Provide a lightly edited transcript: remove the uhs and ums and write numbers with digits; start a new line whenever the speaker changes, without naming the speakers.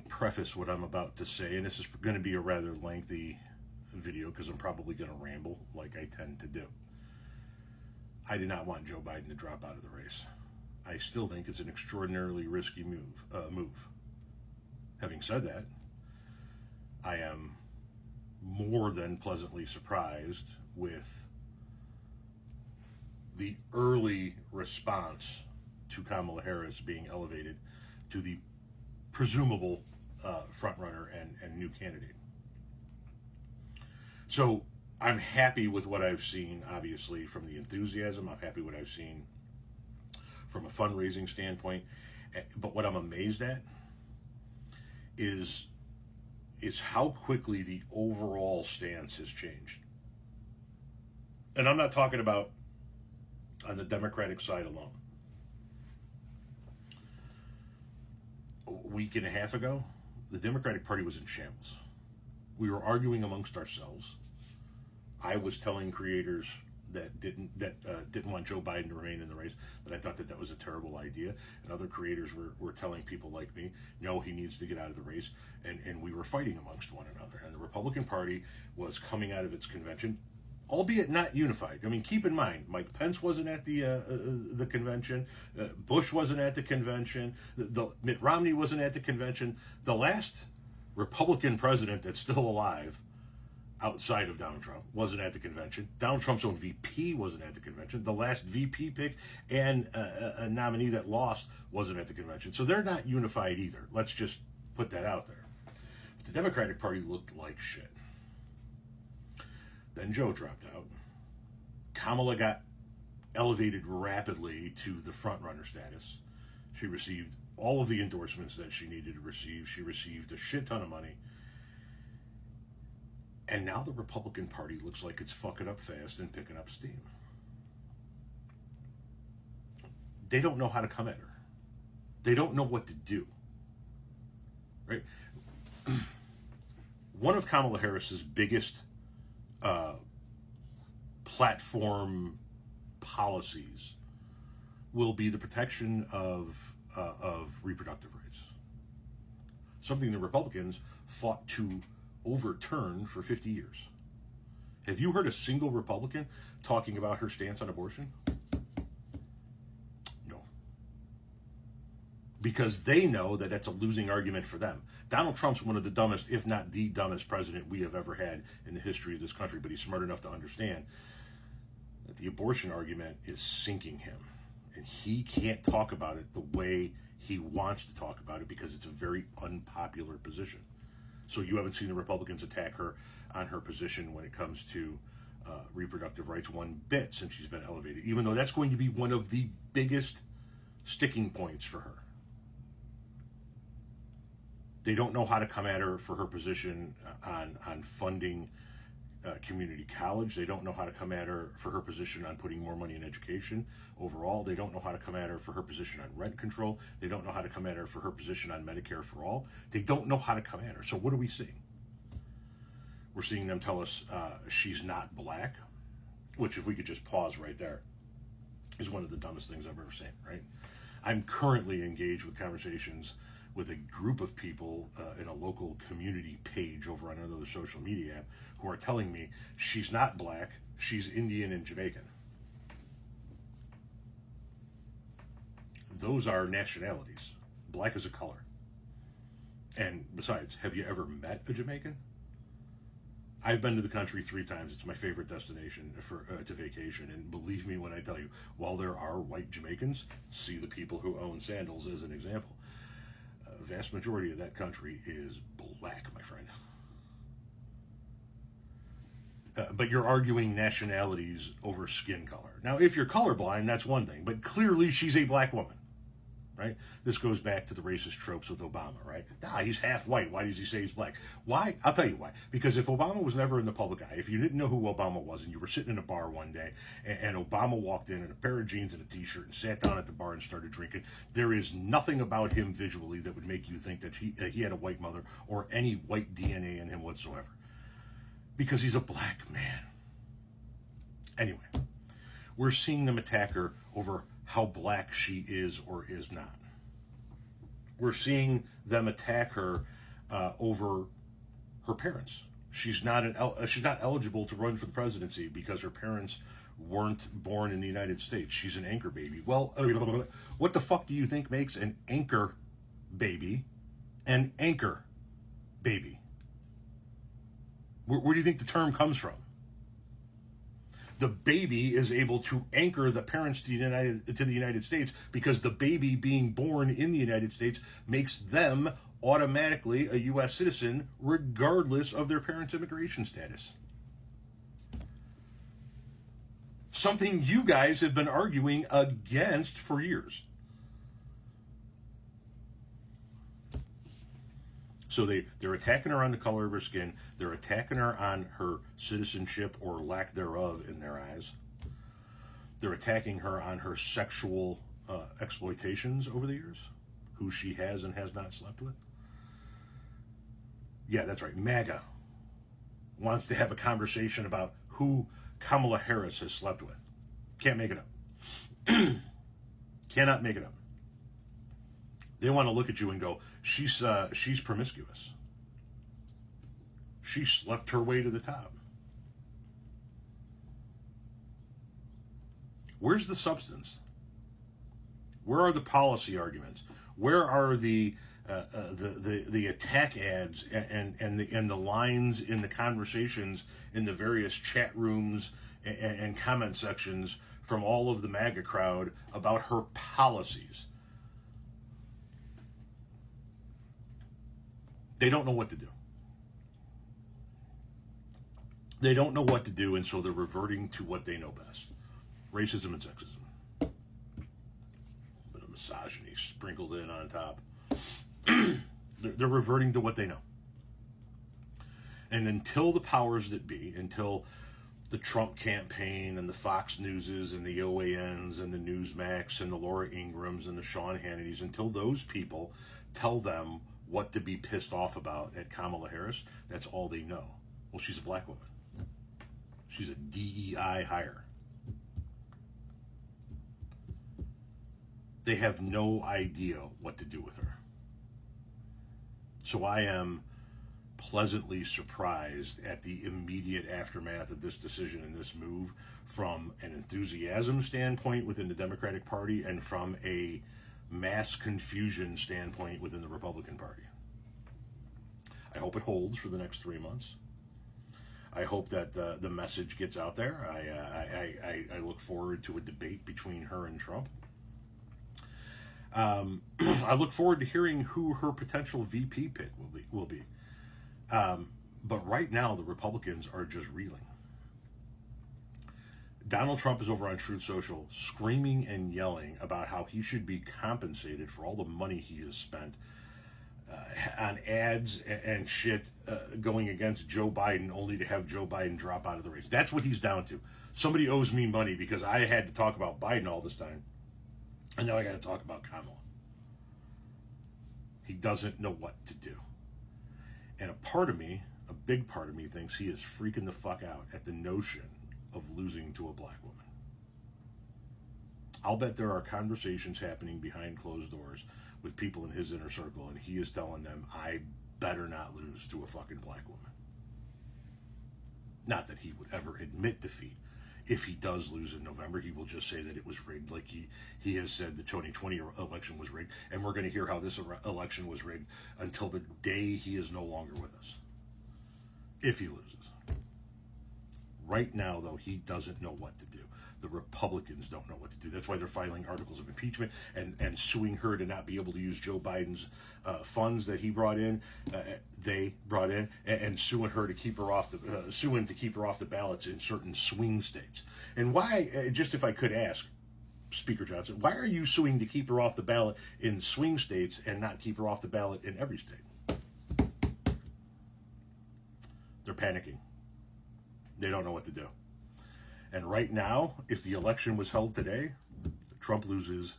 preface what I'm about to say, and this is going to be a rather lengthy video because I'm probably going to ramble like I tend to do. I did not want Joe Biden to drop out of the race. I still think it's an extraordinarily risky move. Having said that, I am more than pleasantly surprised with the early response to Kamala Harris being elevated to the presumable frontrunner and new candidate. So I'm happy with what I've seen, obviously, from the enthusiasm. I'm happy with what I've seen from a fundraising standpoint. But what I'm amazed at is how quickly the overall stance has changed. And I'm not talking about on the Democratic side alone. A week and a half ago, the Democratic Party was in shambles. We were arguing amongst ourselves. I was telling creators that didn't want Joe Biden to remain in the race that I thought that was a terrible idea, and other creators were telling people like me, no, he needs to get out of the race, and we were fighting amongst one another. And the Republican Party was coming out of its convention, albeit not unified. I mean, keep in mind, Mike Pence wasn't at the convention, Bush wasn't at the convention, Mitt Romney wasn't at the convention. The last Republican president that's still alive outside of Donald Trump wasn't at the convention. Donald Trump's own VP wasn't at the convention. The last VP pick and a nominee that lost wasn't at the convention. So they're not unified either. Let's just put that out there. But the Democratic Party looked like shit. Then Joe dropped out. Kamala got elevated rapidly to the frontrunner status. She received all of the endorsements that she needed to receive. She received a shit ton of money. And now the Republican Party looks like it's fucking up fast and picking up steam. They don't know how to come at her. They don't know what to do. Right? One of Kamala Harris's biggest platform policies will be the protection of reproductive rights. Something the Republicans fought to overturn for 50 years. Have you heard a single Republican talking about her stance on abortion? No. Because they know that that's a losing argument for them. Donald Trump's one of the dumbest, if not the dumbest president we have ever had in the history of this country, but he's smart enough to understand that the abortion argument is sinking him. And he can't talk about it the way he wants to talk about it because it's a very unpopular position. So you haven't seen the Republicans attack her on her position when it comes to reproductive rights one bit since she's been elevated, even though that's going to be one of the biggest sticking points for her. They don't know how to come at her for her position on funding community college. They don't know how to come at her for her position on putting more money in education overall. They don't know how to come at her for her position on rent control. They don't know how to come at her for her position on Medicare for all. They don't know how to come at her. So what are we seeing? We're seeing them tell us she's not black, which, if we could just pause right there, is one of the dumbest things I've ever seen, right? I'm currently engaged with conversations with a group of people in a local community page over on another social media app who are telling me she's not black, she's Indian and Jamaican. Those are nationalities. Black is a color. And besides, have you ever met a Jamaican? I've been to the country 3 times. It's my favorite destination to vacation. And believe me when I tell you, while there are white Jamaicans, see the people who own sandals as an example. A vast majority of that country is black, my friend. But you're arguing nationalities over skin color. Now, if you're colorblind, that's one thing. But clearly, she's a black woman, right? This goes back to the racist tropes with Obama, right? He's half white. Why does he say he's black? Why? I'll tell you why. Because if Obama was never in the public eye, if you didn't know who Obama was and you were sitting in a bar one day and Obama walked in a pair of jeans and a t-shirt and sat down at the bar and started drinking, there is nothing about him visually that would make you think that he had a white mother or any white DNA in him whatsoever. Because he's a black man. Anyway, we're seeing them attack her over how black she is or is not. We're seeing them attack her over her parents. She's not eligible to run for the presidency because her parents weren't born in the United States. She's an anchor baby. Well, what the fuck do you think makes an anchor baby an anchor baby? Where do you think the term comes from? The baby is able to anchor the parents to the United States because the baby being born in the United States makes them automatically a U.S. citizen regardless of their parents' immigration status. Something you guys have been arguing against for years. So they're attacking her on the color of her skin. They're attacking her on her citizenship or lack thereof in their eyes. They're attacking her on her sexual exploitations over the years, who she has and has not slept with. Yeah, that's right. MAGA wants to have a conversation about who Kamala Harris has slept with. Can't make it up. Cannot make it up. They want to look at you and go, she's promiscuous. She slept her way to the top. Where's the substance? Where are the policy arguments? Where are the attack ads and the lines in the conversations in the various chat rooms and comment sections from all of the MAGA crowd about her policies? They don't know what to do. They don't know what to do, and so they're reverting to what they know best. Racism and sexism. A bit of misogyny sprinkled in on top. They're reverting to what they know. And until the powers that be, until the Trump campaign and the Fox Newses and the OANs and the Newsmax and the Laura Ingrams and the Sean Hannitys, until those people tell them what to be pissed off about at Kamala Harris, that's all they know. Well, she's a black woman. She's a DEI hire. They have no idea what to do with her. So I am pleasantly surprised at the immediate aftermath of this decision and this move from an enthusiasm standpoint within the Democratic Party and from a mass confusion standpoint within the Republican Party. I hope it holds for the next 3 months. I hope that the message gets out there. I look forward to a debate between her and Trump. I look forward to hearing who her potential VP pick will be. But right now, the Republicans are just reeling. Donald Trump is over on Truth Social screaming and yelling about how he should be compensated for all the money he has spent on ads and shit going against Joe Biden, only to have Joe Biden drop out of the race. That's what he's down to. Somebody owes me money because I had to talk about Biden all this time, and now I got to talk about Kamala. He doesn't know what to do. And a big part of me thinks he is freaking the fuck out at the notion of losing to a black woman. I'll bet there are conversations happening behind closed doors with people in his inner circle, and he is telling them, I better not lose to a fucking black woman. Not that he would ever admit defeat. If he does lose in November, he will just say that it was rigged, like he has said the 2020 election was rigged, and we're going to hear how this election was rigged until the day he is no longer with us, if he loses. Right now, though, he doesn't know what to do. The Republicans don't know what to do. That's why they're filing articles of impeachment and suing her to not be able to use Joe Biden's funds that he brought in, they brought in, and suing her to keep her off the ballots in certain swing states. And why? Just if I could ask, Speaker Johnson, why are you suing to keep her off the ballot in swing states and not keep her off the ballot in every state? They're panicking. They don't know what to do. And right now, if the election was held today, Trump loses